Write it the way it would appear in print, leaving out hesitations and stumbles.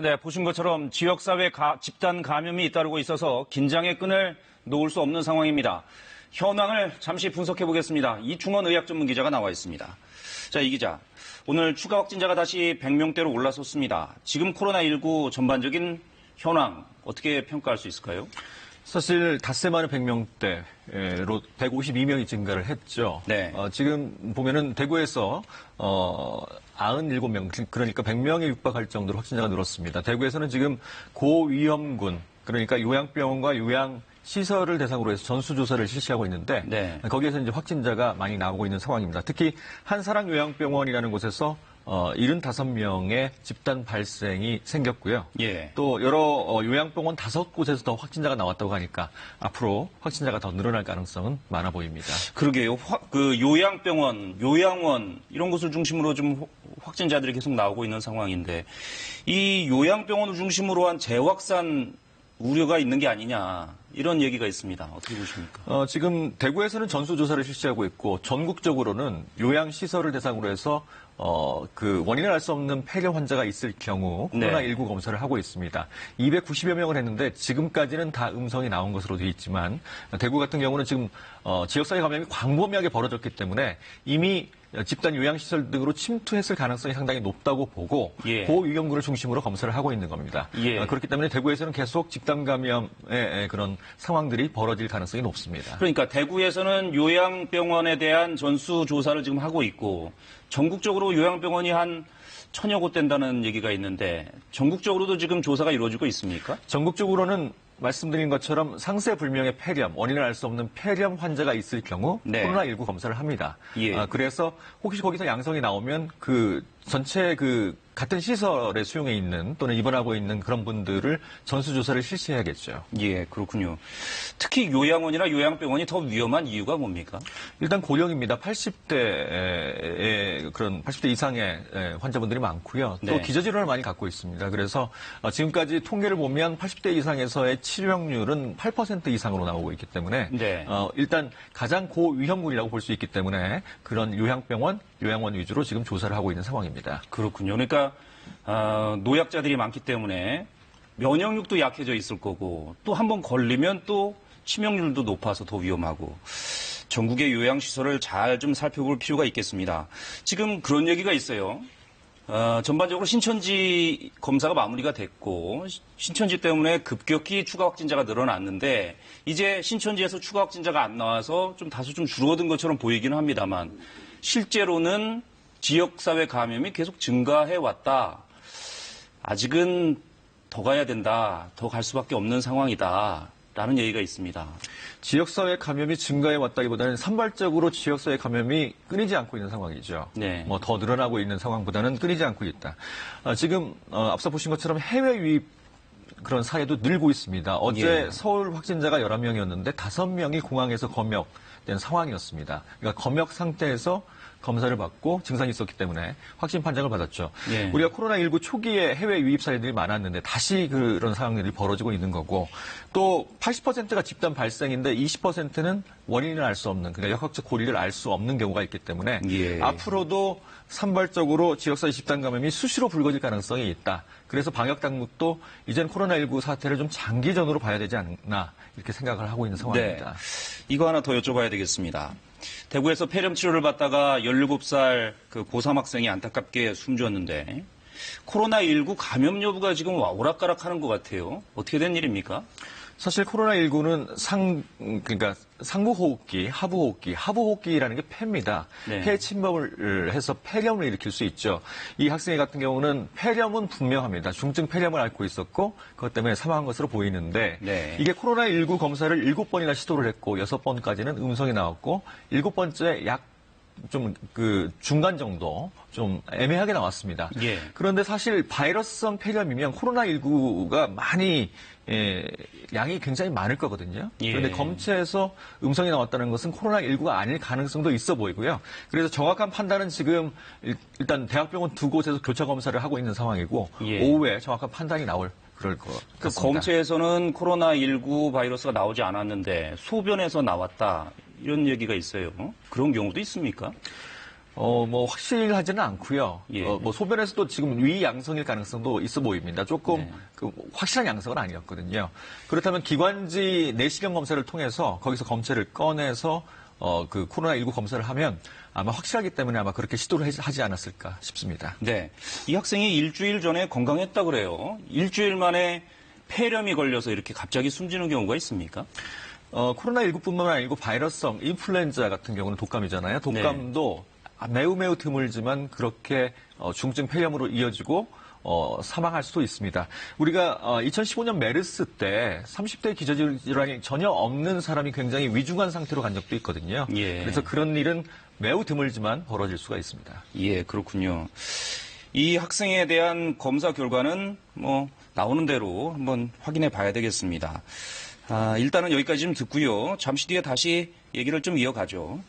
네, 보신 것처럼 지역사회 집단 감염이 잇따르고 있어서 긴장의 끈을 놓을 수 없는 상황입니다. 현황을 잠시 분석해 보겠습니다. 이충원 의학 전문 기자가 나와 있습니다. 자, 이 기자. 오늘 추가 확진자가 다시 100명대로 올라섰습니다. 지금 코로나19 전반적인 현황 어떻게 평가할 수 있을까요? 사실 닷새 만에 100명대로 152명이 증가를 했죠. 네. 지금 보면은 대구에서 97명, 그러니까 100명에 육박할 정도로 확진자가 늘었습니다. 대구에서는 지금 고위험군, 그러니까 요양병원과 요양시설을 대상으로 해서 전수조사를 실시하고 있는데 네. 거기에서 이제 확진자가 많이 나오고 있는 상황입니다. 특히 한사랑요양병원이라는 곳에서 75명의 집단 발생이 생겼고요. 예. 또 여러 요양병원 5곳에서 더 확진자가 나왔다고 하니까 앞으로 확진자가 더 늘어날 가능성은 많아 보입니다. 그러게요. 그 요양병원, 요양원 이런 곳을 중심으로 좀 확진자들이 계속 나오고 있는 상황인데 이 요양병원을 중심으로 한 재확산 우려가 있는 게 아니냐 이런 얘기가 있습니다. 어떻게 보십니까? 지금 대구에서는 전수조사를 실시하고 있고 전국적으로는 요양시설을 대상으로 해서 그 원인을 알 수 없는 폐렴 환자가 있을 경우 코로나19 검사를 하고 있습니다. 290여 명을 했는데 지금까지는 다 음성이 나온 것으로 되어 있지만 대구 같은 경우는 지금 지역사회 감염이 광범위하게 벌어졌기 때문에 이미 집단 요양시설 등으로 침투했을 가능성이 상당히 높다고 보고 예. 고위험군을 중심으로 검사를 하고 있는 겁니다. 예. 그렇기 때문에 대구에서는 계속 집단 감염의 그런 상황들이 벌어질 가능성이 높습니다. 그러니까 대구에서는 요양병원에 대한 전수조사를 지금 하고 있고 전국적으로 요양병원이 한 1000여 곳 된다는 얘기가 있는데 전국적으로도 지금 조사가 이루어지고 있습니까? 전국적으로는 말씀드린 것처럼 상세불명의 폐렴, 원인을 알 수 없는 폐렴 환자가 있을 경우 네. 코로나19 검사를 합니다. 예. 그래서 혹시 거기서 양성이 나오면 그 전체 같은 시설에 수용해 있는 또는 입원하고 있는 그런 분들을 전수조사를 실시해야겠죠. 예, 그렇군요. 특히 요양원이나 요양병원이 더 위험한 이유가 뭡니까? 일단 고령입니다. 80대 그런 80대 이상의 환자분들이 많고요. 또 네. 기저질환을 많이 갖고 있습니다. 그래서 지금까지 통계를 보면 80대 이상에서의 치료률은 8% 이상으로 나오고 있기 때문에 네. 일단 가장 고위험군이라고 볼 수 있기 때문에 그런 요양병원, 요양원 위주로 지금 조사를 하고 있는 상황입니다. 그렇군요. 그러니까 노약자들이 많기 때문에 면역력도 약해져 있을 거고 또 한 번 걸리면 또 치명률도 높아서 더 위험하고 전국의 요양시설을 잘 좀 살펴볼 필요가 있겠습니다. 지금 그런 얘기가 있어요. 전반적으로 신천지 검사가 마무리가 됐고 신천지 때문에 급격히 추가 확진자가 늘어났는데 이제 신천지에서 추가 확진자가 안 나와서 좀 다소 좀 줄어든 것처럼 보이기는 합니다만 실제로는 지역사회 감염이 계속 증가해 왔다. 아직은 더 가야 된다. 더 갈 수밖에 없는 상황이다. 라는 얘기가 있습니다. 지역사회 감염이 증가해 왔다기보다는 산발적으로 지역사회 감염이 끊이지 않고 있는 상황이죠. 네. 더 늘어나고 있는 상황보다는 끊이지 않고 있다. 지금 앞서 보신 것처럼 해외 유입 그런 사례도 늘고 있습니다. 어제 예. 서울 확진자가 11명이었는데 5명이 공항에서 검역된 상황이었습니다. 그러니까 검역 상태에서 검사를 받고 증상이 있었기 때문에 확진 판정을 받았죠. 예. 우리가 코로나19 초기에 해외 유입 사례들이 많았는데 다시 그런 상황들이 벌어지고 있는 거고 또 80%가 집단 발생인데 20%는 원인을 알 수 없는 그러니까 역학적 고리를 알 수 없는 경우가 있기 때문에 예. 앞으로도 산발적으로 지역사회 집단 감염이 수시로 불거질 가능성이 있다. 그래서 방역당국도 이젠 코로나19 사태를 좀 장기전으로 봐야 되지 않나 이렇게 생각을 하고 있는 상황입니다. 네. 이거 하나 더 여쭤봐야 되겠습니다. 대구에서 폐렴 치료를 받다가 17살 그 고3 학생이 안타깝게 숨졌는데 코로나19 감염 여부가 지금 오락가락하는 것 같아요. 어떻게 된 일입니까? 사실 코로나19는 그러니까 상부호흡기, 하부호흡기, 하부호흡기라는 게 폐입니다. 네. 폐 침범을 해서 폐렴을 일으킬 수 있죠. 이 학생 같은 경우는 폐렴은 분명합니다. 중증 폐렴을 앓고 있었고 그것 때문에 사망한 것으로 보이는데 네. 이게 코로나19 검사를 7번이나 시도를 했고 6번까지는 음성이 나왔고 7번째 좀 중간 정도 좀 애매하게 나왔습니다. 예. 그런데 사실 바이러스성 폐렴이면 코로나19가 많이 양이 굉장히 많을 거거든요. 예. 그런데 검체에서 음성이 나왔다는 것은 코로나19가 아닐 가능성도 있어 보이고요. 그래서 정확한 판단은 지금 일단 대학병원 2곳에서 교차 검사를 하고 있는 상황이고 예. 오후에 정확한 판단이 나올 그럴 것 그 같습니다. 검체에서는 코로나19 바이러스가 나오지 않았는데 소변에서 나왔다. 이런 얘기가 있어요. 그런 경우도 있습니까? 뭐 확실하지는 않고요. 예. 뭐 소변에서도 지금 위 양성일 가능성도 있어 보입니다. 조금 네. 그 확실한 양성은 아니었거든요. 그렇다면 기관지 내시경 검사를 통해서 거기서 검체를 꺼내서 그 코로나19 검사를 하면 아마 확실하기 때문에 아마 그렇게 시도를 하지 않았을까 싶습니다. 네. 이 학생이 일주일 전에 건강했다 그래요. 일주일 만에 폐렴이 걸려서 이렇게 갑자기 숨지는 경우가 있습니까? 코로나19뿐만 아니고 바이러스성 인플루엔자 같은 경우는 독감이잖아요. 독감도 매우 드물지만 그렇게 중증 폐렴으로 이어지고 사망할 수도 있습니다. 우리가 2015년 메르스 때 30대 기저질환이 전혀 없는 사람이 굉장히 위중한 상태로 간 적도 있거든요. 예. 그래서 그런 일은 매우 드물지만 벌어질 수가 있습니다. 예, 그렇군요. 이 학생에 대한 검사 결과는 뭐 나오는 대로 한번 확인해 봐야 되겠습니다. 일단은 여기까지 좀 듣고요. 잠시 뒤에 다시 얘기를 좀 이어가죠.